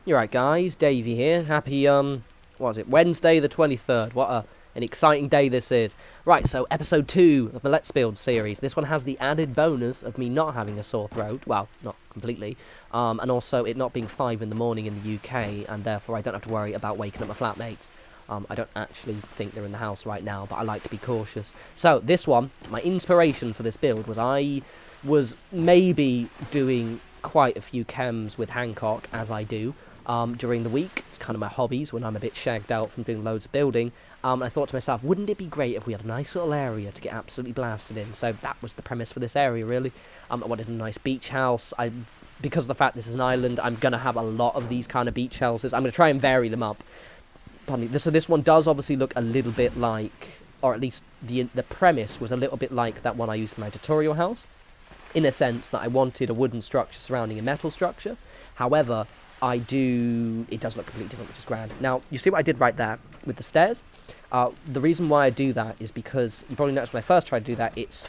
You're right, guys. Davey here. Happy what is it? Wednesday the 23rd. An exciting day this is. Right, so episode 2 of the Let's Build series. This one has the added bonus of me not having a sore throat. Well, not completely. And also it not being 5 in the morning in the UK, and therefore I don't have to worry about waking up my flatmates. I don't actually think they're in the house right now, but I like to be cautious. So this one, my inspiration for this build was I was maybe doing quite a few chems with Hancock, as I do. During the week. It's kind of my hobbies when I'm a bit shagged out from doing loads of building. I thought to myself, wouldn't it be great if we had a nice little area to get absolutely blasted in? So that was the premise for this area, really. I wanted a nice beach house. Because of the fact this is an island, I'm going to have a lot of these kind of beach houses. I'm going to try and vary them up. So this one does obviously look a little bit like, or at least the premise was a little bit like that one I used for my tutorial house, in a sense that I wanted a wooden structure surrounding a metal structure. However, it does look completely different, which is grand. Now, you see what I did right there with the stairs? The reason why I do that is because, you probably noticed when I first tried to do that, it's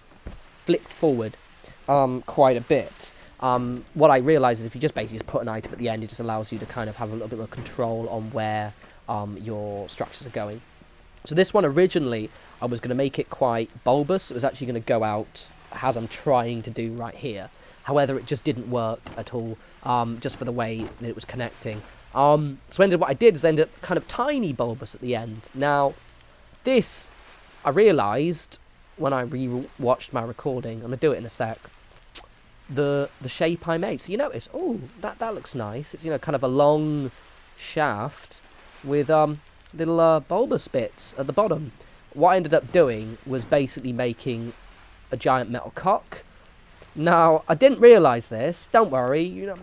flipped forward quite a bit. What I realised is if you just basically just put an item at the end, it just allows you to kind of have a little bit more control on where your structures are going. So this one, originally, I was going to make it quite bulbous. It was actually going to go out as I'm trying to do right here. However, it just didn't work at all, just for the way that it was connecting. So what I did is ended up kind of tiny bulbous at the end. Now, this, I realised when I re-watched my recording, I'm going to do it in a sec, the shape I made. So you notice, oh, that looks nice. It's, kind of a long shaft with little bulbous bits at the bottom. What I ended up doing was basically making a giant metal cock. Now, I didn't realise this. Don't worry, I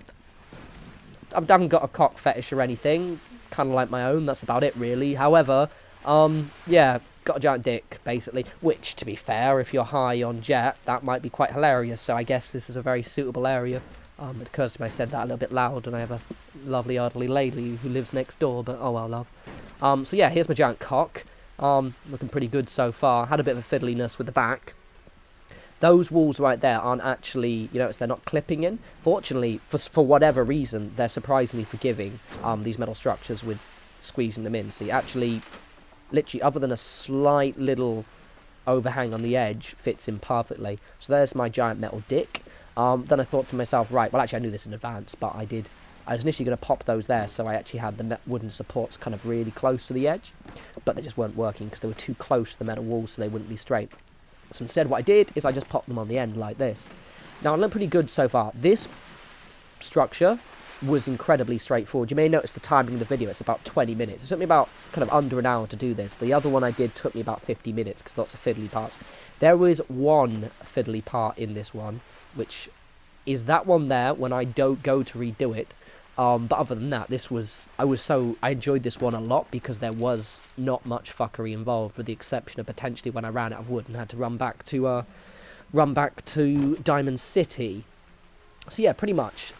haven't got a cock fetish or anything. Kind of like my own, that's about it, really. However, yeah, got a giant dick, basically. Which, to be fair, if you're high on jet, that might be quite hilarious. So I guess this is a very suitable area. It occurs to me I said that a little bit loud, and I have a lovely elderly lady who lives next door, but oh well, love. So yeah, here's my giant cock. Looking pretty good so far. Had a bit of a fiddliness with the back. Those walls right there aren't actually, they're not clipping in. Fortunately, for whatever reason, they're surprisingly forgiving, these metal structures, with squeezing them in. So you actually, literally, other than a slight little overhang on the edge, fits in perfectly. So there's my giant metal dick. Then I thought to myself, right, well actually I knew this in advance, but I was initially going to pop those there, so I actually had the wooden supports kind of really close to the edge. But they just weren't working because they were too close to the metal walls, so they wouldn't be straight. So instead what I did is I just popped them on the end like this. Now, it looked pretty good so far. This structure was incredibly straightforward. You may notice the timing of the video, it's about 20 minutes. It took me about kind of under an hour to do this. The other one I did took me about 50 minutes because lots of fiddly parts. There was one fiddly part in this one, which is that one there when I don't go to redo it. But other than that, I enjoyed this one a lot because there was not much fuckery involved, with the exception of potentially when I ran out of wood and had to run back to Diamond City. So yeah, pretty much,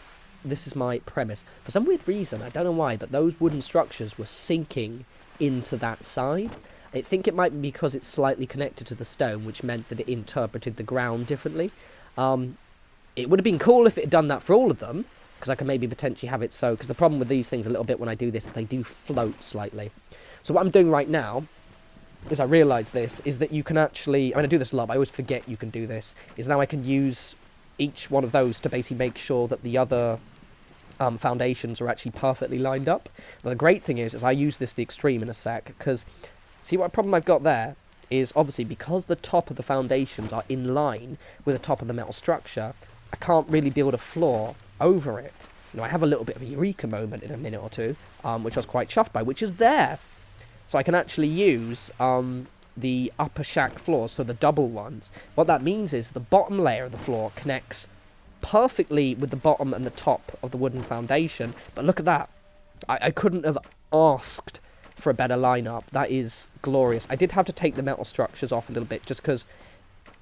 this is my premise. For some weird reason, I don't know why, but those wooden structures were sinking into that side. I think it might be because it's slightly connected to the stone, which meant that it interpreted the ground differently. It would have been cool if it had done that for all of them, because I could maybe potentially have it so, because the problem with these things a little bit when I do this is they do float slightly. So what I'm doing right now, is I realise this, is that you can actually, I do this a lot, but I always forget you can do this, is now I can use each one of those to basically make sure that the other foundations are actually perfectly lined up. Now, the great thing is I use this to the extreme in a sec, because see what problem I've got there is obviously because the top of the foundations are in line with the top of the metal structure, I can't really build a floor over it. I have a little bit of a Eureka moment in a minute or two, which I was quite chuffed by, which is there. So I can actually use the upper shack floors, so the double ones. What that means is the bottom layer of the floor connects perfectly with the bottom and the top of the wooden foundation. But look at that. I couldn't have asked for a better lineup. That is glorious. I did have to take the metal structures off a little bit just because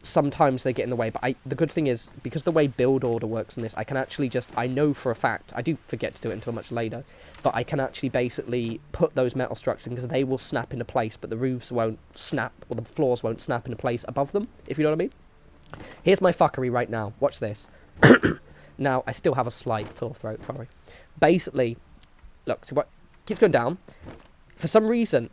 sometimes they get in the way, but the good thing is, because the way build order works in this, I can actually I know for a fact, I do forget to do it until much later, but I can actually basically put those metal structures in, because they will snap into place, but the roofs won't snap, or the floors won't snap into place above them, if you know what I mean. Here's my fuckery right now. Watch this. Now, I still have a slight sore throat, sorry. Basically, look, see what keeps going down. For some reason,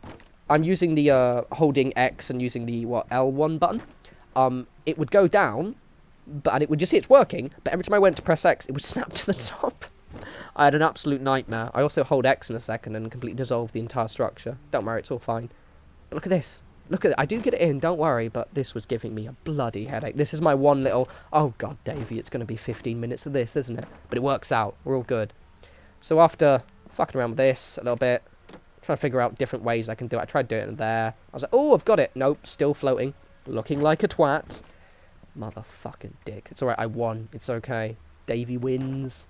I'm using the holding X and using the L1 button. It would go down, and it would just see it's working. But every time I went to press X, it would snap to the top. I had an absolute nightmare. I also hold X in a second and completely dissolve the entire structure. Don't worry, it's all fine. But look at this. Look at it. I do get it in, don't worry, but this was giving me a bloody headache. This is my one little, oh god, Davey, it's going to be 15 minutes of this, isn't it? But it works out. We're all good. So after fucking around with this a little bit, trying to figure out different ways I can do it. I tried doing it in there. I was like, oh, I've got it. Nope, still floating. Looking like a twat. Motherfucking dick. It's alright, I won. It's okay. Davey wins.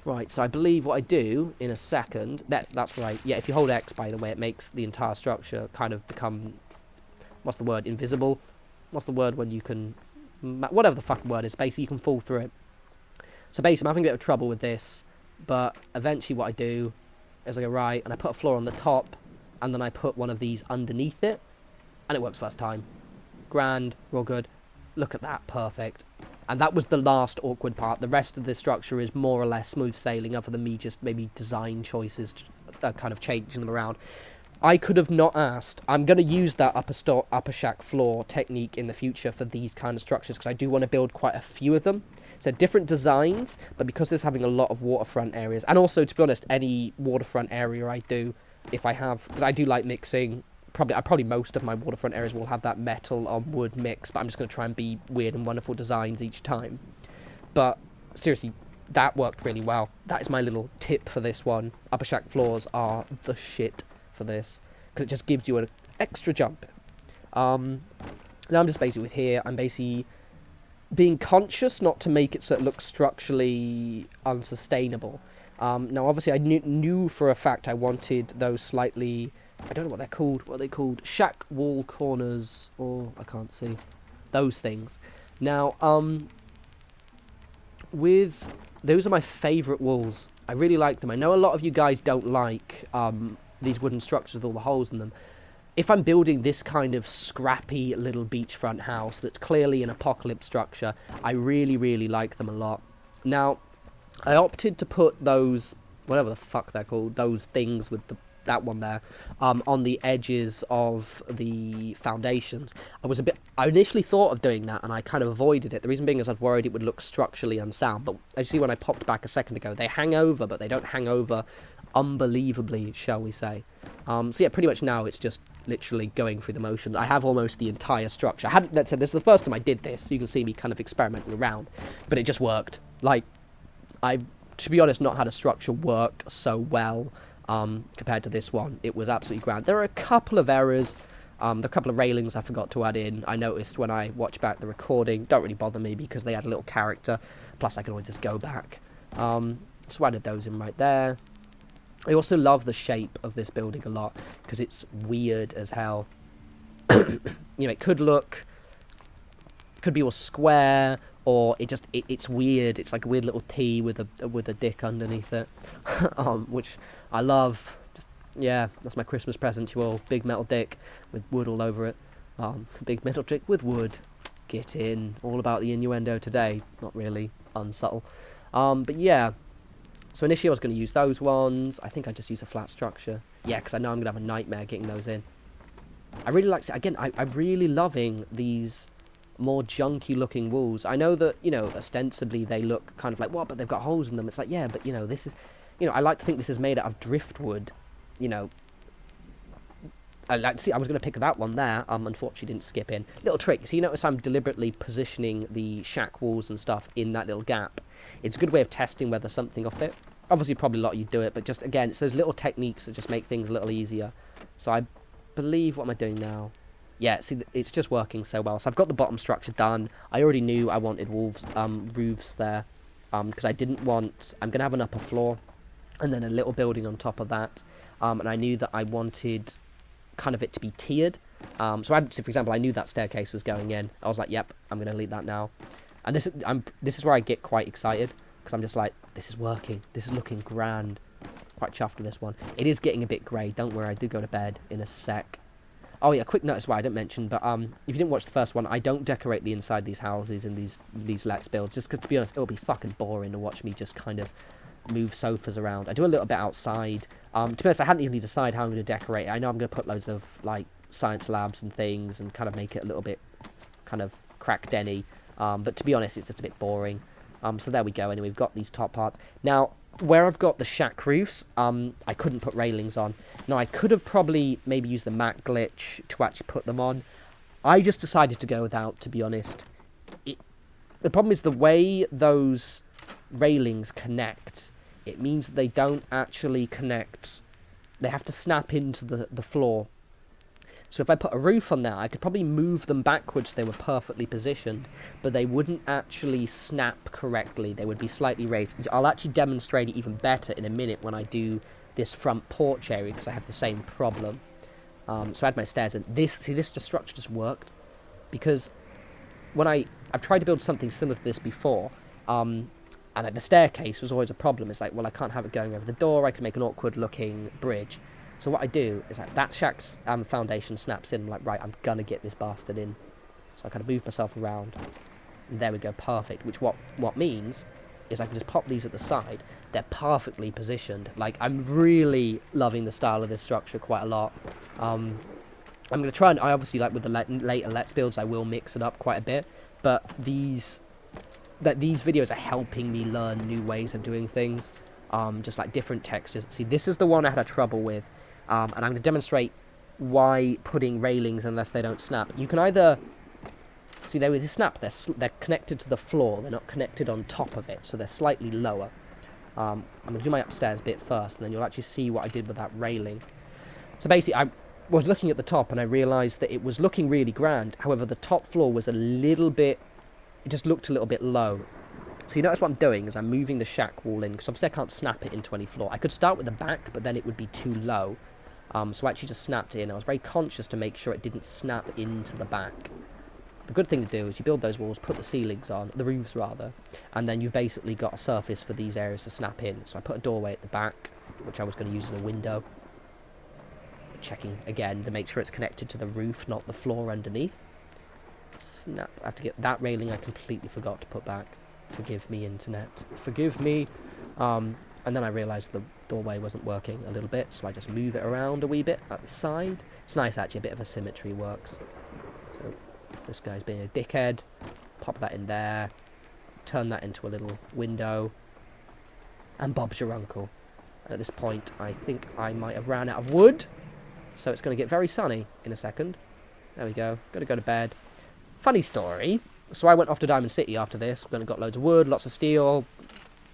Right, so I believe what I do in a second... That's right. Yeah, if you hold X, by the way, it makes the entire structure kind of become... What's the word? Invisible? What's the word when you can... Whatever the fucking word is. Basically, you can fall through it. So basically, I'm having a bit of trouble with this. But eventually what I do is I go right, and I put a floor on the top, and then I put one of these underneath it, and it works first time. Grand. We're all good. Look at that. Perfect. And that was the last awkward part. The rest of the structure is more or less smooth sailing, other than me just maybe design choices, kind of changing them around. I could have not asked. I'm going to use that upper shack floor technique in the future for these kind of structures, because I do want to build quite a few of them. So different designs, but because it's having a lot of waterfront areas, and also, to be honest, any waterfront area I do, if I have, because I do like mixing, probably most of my waterfront areas will have that metal on wood mix, but I'm just going to try and be weird and wonderful designs each time. But seriously, that worked really well. That is my little tip for this one. Upper shack floors are the shit for this, because it just gives you an extra jump. Now I'm just basically with here, I'm basically being conscious not to make it so it looks structurally unsustainable. Now obviously I knew for a fact I wanted those slightly, I don't know what they're called, what are they called? Shack wall corners, or I can't see. Those things. Now, those are my favourite walls. I really like them. I know a lot of you guys don't like these wooden structures with all the holes in them. If I'm building this kind of scrappy little beachfront house that's clearly an apocalypse structure, I really, really like them a lot. Now, I opted to put those, whatever the fuck they're called, those things with that one there, on the edges of the foundations. I initially thought of doing that, and I kind of avoided it. The reason being is I was worried it would look structurally unsound, but as you see when I popped back a second ago, they hang over, but they don't hang over unbelievably, shall we say. So yeah, pretty much now it's just literally going through the motions. I have almost the entire structure. This is the first time I did this, so you can see me kind of experimenting around, but it just worked. Like, I've, to be honest, not had a structure work so well compared to this one. It was absolutely grand. There are a couple of errors. There are a couple of railings I forgot to add in. I noticed when I watched back the recording. Don't really bother me because they had a little character. Plus, I can always just go back. So I added those in right there. I also love the shape of this building a lot because it's weird as hell. You know, it could be all square, or it's weird. It's like a weird little T with a dick underneath it, which I love. Just, yeah, that's my Christmas present to you all. Big metal dick with wood all over it. Big metal dick with wood. Get in. All about the innuendo today. Not really. Unsubtle. But yeah. So initially I was going to use those ones. I think I just use a flat structure. Yeah, because I know I'm going to have a nightmare getting those in. I really like... Again, I'm really loving these more junky looking walls. I know that, you know, ostensibly they look kind of like, what, but they've got holes in them. It's like, yeah, but, you know, this is... You know, I like to think this is made out of driftwood. You know... I was going to pick that one there. Unfortunately didn't skip in. Little trick. So you notice I'm deliberately positioning the shack walls and stuff in that little gap. It's a good way of testing whether something will fit. Obviously, probably a lot of you do it, but just, again, it's those little techniques that just make things a little easier. So I believe, what am I doing now? Yeah, see, it's just working so well. So I've got the bottom structure done. I already knew I wanted roofs there, because I didn't want... I'm going to have an upper floor, and then a little building on top of that. And I knew that I wanted kind of it to be tiered. So for example, I knew that staircase was going in. I was like, yep, I'm going to delete that now. And this is where I get quite excited, because I'm just like, this is working. This is looking grand. Quite chuffed with this one. It is getting a bit grey. Don't worry, I do go to bed in a sec. Oh yeah, quick notice why I didn't mention, but if you didn't watch the first one, I don't decorate the inside these houses and these Let's Builds, just because, to be honest, it'll be fucking boring to watch me just kind of move sofas around. I do a little bit outside. To be honest, I hadn't even decided how I'm going to decorate it. I know I'm going to put loads of, like, science labs and things and kind of make it a little bit kind of crack-denny. But to be honest, it's just a bit boring. So there we go. Anyway, we've got these top parts. Now, where I've got the shack roofs, I couldn't put railings on. Now, I could have probably maybe used the map glitch to actually put them on. I just decided to go without, to be honest. The problem is the way those railings connect. It means that they don't actually connect. They have to snap into the floor. So if I put a roof on there, I could probably move them backwards so they were perfectly positioned, but they wouldn't actually snap correctly. They would be slightly raised. I'll actually demonstrate it even better in a minute when I do this front porch area, because I have the same problem. So I had my stairs in. This structure just worked, because when I've tried to build something similar to this before, and the staircase was always a problem. It's like, well, I can't have it going over the door. I can make an awkward looking bridge. So what I do is like that shack's foundation snaps in. I'm like, right, I'm gonna get this bastard in. So I kind of move myself around. And there we go, perfect. Which what means is I can just pop these at the side. They're perfectly positioned. Like, I'm really loving the style of this structure quite a lot. I'm gonna try and, I obviously, like with the later Let's Builds, I will mix it up quite a bit. But these videos are helping me learn new ways of doing things. Just like different textures. See, this is the one I had a trouble with. And I'm going to demonstrate why putting railings, unless they don't snap. You can either... See, they snap. They're connected to the floor. They're not connected on top of it, so they're slightly lower. I'm going to do my upstairs bit first, and then you'll actually see what I did with that railing. So basically, I was looking at the top, and I realised that it was looking really grand. However, the top floor was a little bit... It just looked a little bit low. So you notice what I'm doing is I'm moving the shack wall in, because obviously I can't snap it into any floor. I could start with the back, but then it would be too low. So I actually just snapped it in. I was very conscious to make sure it didn't snap into the back. The good thing to do is you build those walls, put the ceilings on, the roofs rather, and then you've basically got a surface for these areas to snap in. So I put a doorway at the back, which I was going to use as a window. Checking again to make sure it's connected to the roof, not the floor underneath. Snap. I have to get that railing I completely forgot to put back. Forgive me, internet. Forgive me. And then I realised the doorway wasn't working a little bit, so I just move it around a wee bit at the side. It's nice, actually, a bit of a symmetry works. So this guy's being a dickhead. Pop that in there. Turn that into a little window. And Bob's your uncle. And at this point, I think I might have ran out of wood. So it's going to get very sunny in a second. There we go. Got to go to bed. Funny story. So I went off to Diamond City after this. Went and got loads of wood, lots of steel.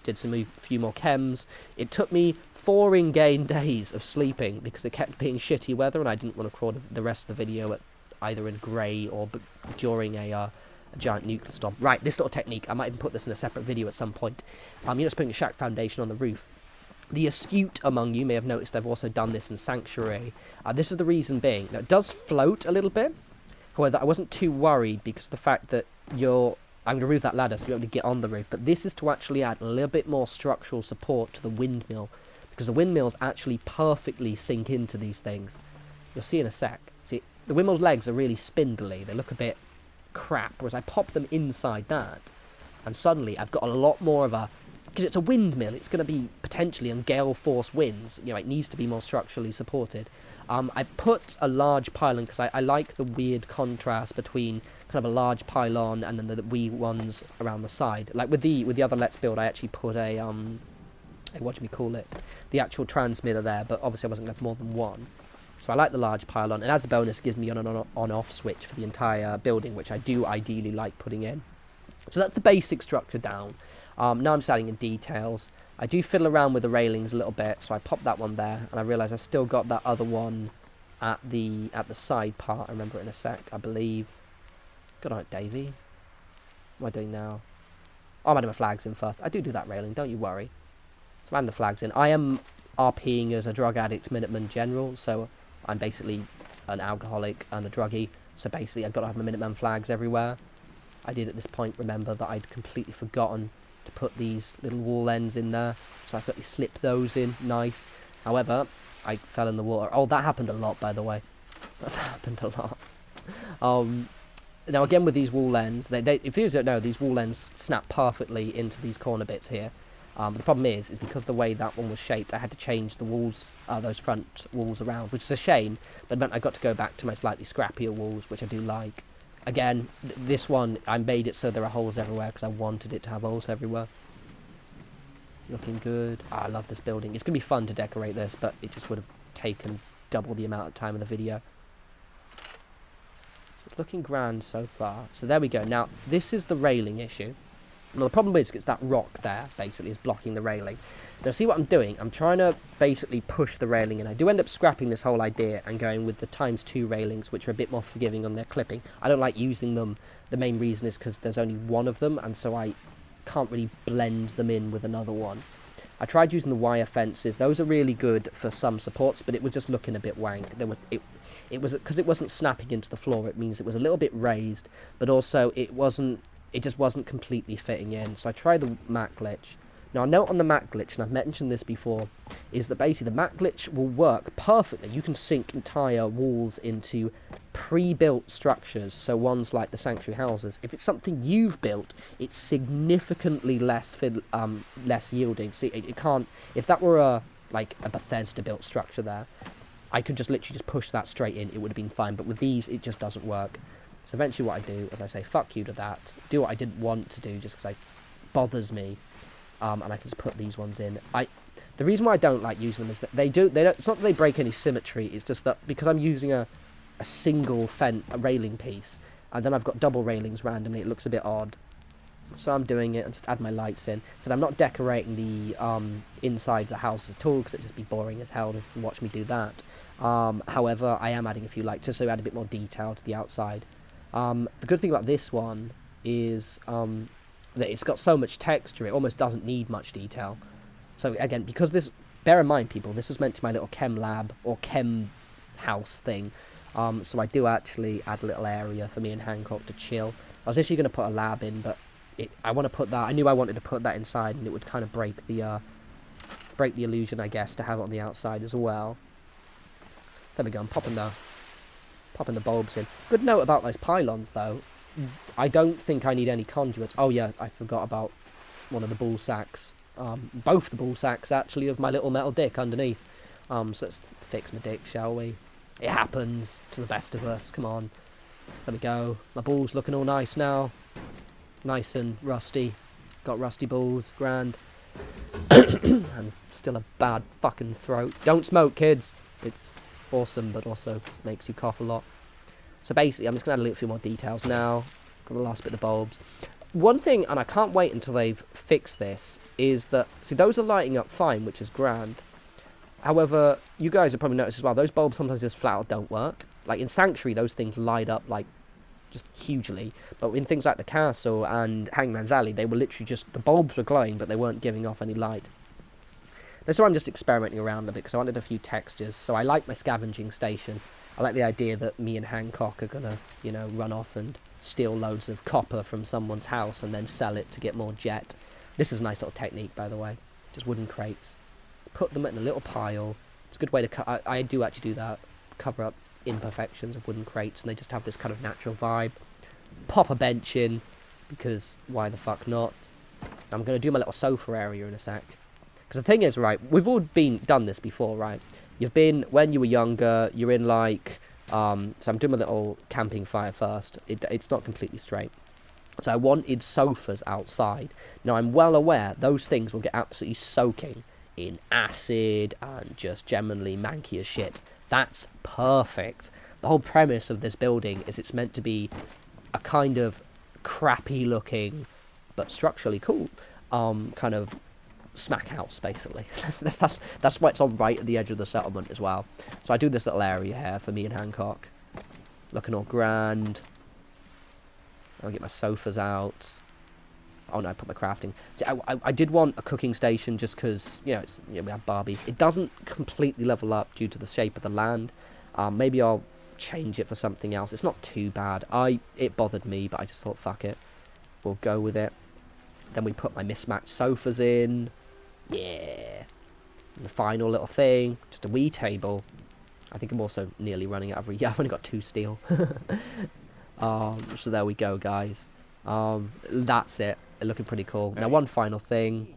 Did a few more chems. It took me 4 in-game days of sleeping because it kept being shitty weather, and I didn't want to record the rest of the video at either in grey or during a giant nuclear storm. Right, this little technique, I might even put this in a separate video at some point. You're just putting a shack foundation on the roof. The astute among you may have noticed I've also done this in Sanctuary. This is the reason being. Now, it does float a little bit. However, I wasn't too worried because of the fact that I'm going to remove that ladder so you're able to get on the roof. But this is to actually add a little bit more structural support to the windmill, because the windmills actually perfectly sink into these things. You'll see in a sec. See, the windmill's legs are really spindly. They look a bit crap, whereas I pop them inside that, and suddenly I've got a lot more of a... Because it's a windmill, it's going to be potentially on gale force winds. You know, it needs to be more structurally supported. I put a large pylon because I like the weird contrast between kind of a large pylon and then the wee ones around the side. Like with the other Let's Build, I actually put a what do we call it? The actual transmitter there, but obviously I wasn't going to have more than one. So I like the large pylon, and as a bonus, gives me an on-off switch for the entire building, which I do ideally like putting in. So that's the basic structure down. Now I'm just adding in details. I do fiddle around with the railings a little bit, so I pop that one there, and I realise I've still got that other one at the side part. I remember it in a sec, I believe. Good night, Davey. What am I doing now? Oh, I'm adding my flags in first. I do that railing, don't you worry. So I'm adding the flags in. I am RPing as a drug addict Minuteman General, so I'm basically an alcoholic and a druggie. So basically I've got to have my Minuteman flags everywhere. I did at this point remember that I'd completely forgotten to put these little wall ends in there, so I quickly slipped those in. Nice. However, I fell in the water. Oh, that happened a lot, by the way. That happened a lot. Now again with these wall ends, if you don't know, these wall ends snap perfectly into these corner bits here. But the problem is because the way that one was shaped, I had to change the walls, those front walls around, which is a shame, but it meant I got to go back to my slightly scrappier walls, which I do like. Again, this one, I made it so there are holes everywhere because I wanted it to have holes everywhere. Looking good. Oh, I love this building. It's going to be fun to decorate this, but it just would have taken double the amount of time in the video. So it's looking grand so far. So there we go. Now, this is the railing issue. Well, the problem is it's that rock there, basically, is blocking the railing. Now, see what I'm doing? I'm trying to basically push the railing in. I do end up scrapping this whole idea and going with the ×2 railings, which are a bit more forgiving on their clipping. I don't like using them. The main reason is because there's only one of them, and so I can't really blend them in with another one. I tried using the wire fences. Those are really good for some supports, but it was just looking a bit wank. It was because it wasn't snapping into the floor. It means it was a little bit raised, but also it just wasn't completely fitting in. So I tried the mat glitch. Now, a note on the mat glitch, and I've mentioned this before, is that basically the mat glitch will work perfectly. You can sink entire walls into pre-built structures, so ones like the sanctuary houses. If it's something you've built, it's significantly less yielding. See, it can't. If that were like a Bethesda-built structure there, I could just literally just push that straight in. It would have been fine. But with these, it just doesn't work. So eventually what I do is I say, fuck you to that. Do what I didn't want to do just because it bothers me. And I can just put these ones in. The reason why I don't like using them is that they don't, it's not that they break any symmetry. It's just that because I'm using a single railing piece, and then I've got double railings randomly, it looks a bit odd. So I'm doing it and just add my lights in. So I'm not decorating the inside of the house at all, because it'd just be boring as hell to watch me do that. However, I am adding a few lights just so I add a bit more detail to the outside. The good thing about this one is that it's got so much texture, it almost doesn't need much detail. So again, because this, bear in mind people, this was meant to my little chem lab or chem house thing. So I do actually add a little area for me and Hancock to chill. I was actually going to put a lab in, but I want to put that, I knew I wanted to put that inside, and it would kind of break the illusion, I guess, to have it on the outside as well. There we go, I'm popping the bulbs in. Good note about those pylons though, I don't think I need any conduits. Oh yeah, I forgot about one of the ball sacks. Both the ball sacks actually of my little metal dick underneath. So let's fix my dick, shall we? It happens to the best of us, come on. There we go, my ball's looking all nice now. Nice and rusty. Got rusty balls, grand. And still a bad fucking throat. Don't smoke, kids. It's awesome, but also makes you cough a lot. So basically, I'm just going to add a little few more details now. Got the last bit of the bulbs. One thing, and I can't wait until they've fixed this, is that, see, those are lighting up fine, which is grand. However, you guys have probably noticed as well, those bulbs sometimes just flat out don't work. Like in Sanctuary, those things light up like just hugely. But in things like the castle and Hangman's Alley, they were literally just, the bulbs were glowing, but they weren't giving off any light. That's why I'm just experimenting around a bit, because I wanted a few textures. So I like my scavenging station. I like the idea that me and Hancock are gonna, you know, run off and steal loads of copper from someone's house and then sell it to get more jet. This is a nice little technique, by the way. Just wooden crates. Put them in a little pile. It's a good way to I do actually do that. Cover up imperfections of wooden crates, and they just have this kind of natural vibe. Pop a bench in, because why the fuck not? I'm gonna do my little sofa area in a sec. Because the thing is, right, we've all done this before, right? You've been, when you were younger, you're in like, so I'm doing a little camping fire first. It's not completely straight. So I wanted sofas outside. Now I'm well aware those things will get absolutely soaking in acid and just generally manky as shit. That's perfect. The whole premise of this building is it's meant to be a kind of crappy looking, but structurally cool, kind of smack house, basically. that's why it's on right at the edge of the settlement as well. So I do this little area here for me and Hancock, looking all grand. I'll get my sofas out. Oh no, I put my crafting. See, I did want a cooking station just because, you know, we have Barbies. It doesn't completely level up due to the shape of the land. Maybe I'll change it for something else. It's not too bad. It bothered me, but I just thought, fuck it, we'll go with it. Then we put my mismatched sofas in. Yeah. And the final little thing, just a wee table. I think I'm also nearly running out of yeah, I've only got 2 steel. So there we go, guys. That's it. Looking pretty cool. Now, one final thing.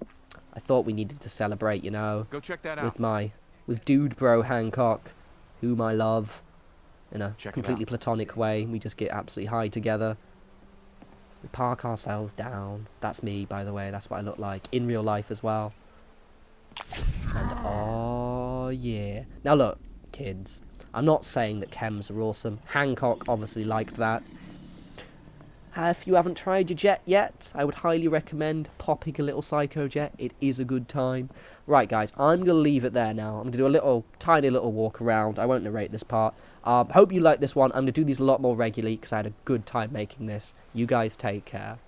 I thought we needed to celebrate, you know, Go check that out. with dude bro Hancock, whom I love in a Check it completely out. platonic way. We just get absolutely high together. We park ourselves down. That's me, by the way. That's what I look like in real life as well. And oh yeah. Now look, kids, I'm not saying that chems are awesome. Hancock obviously liked that. If you haven't tried your jet yet, I would highly recommend popping a little Psycho Jet. It is a good time. Right, guys, I'm going to leave it there now. I'm going to do a tiny little walk around. I won't narrate this part. Hope you like this one. I'm going to do these a lot more regularly because I had a good time making this. You guys take care.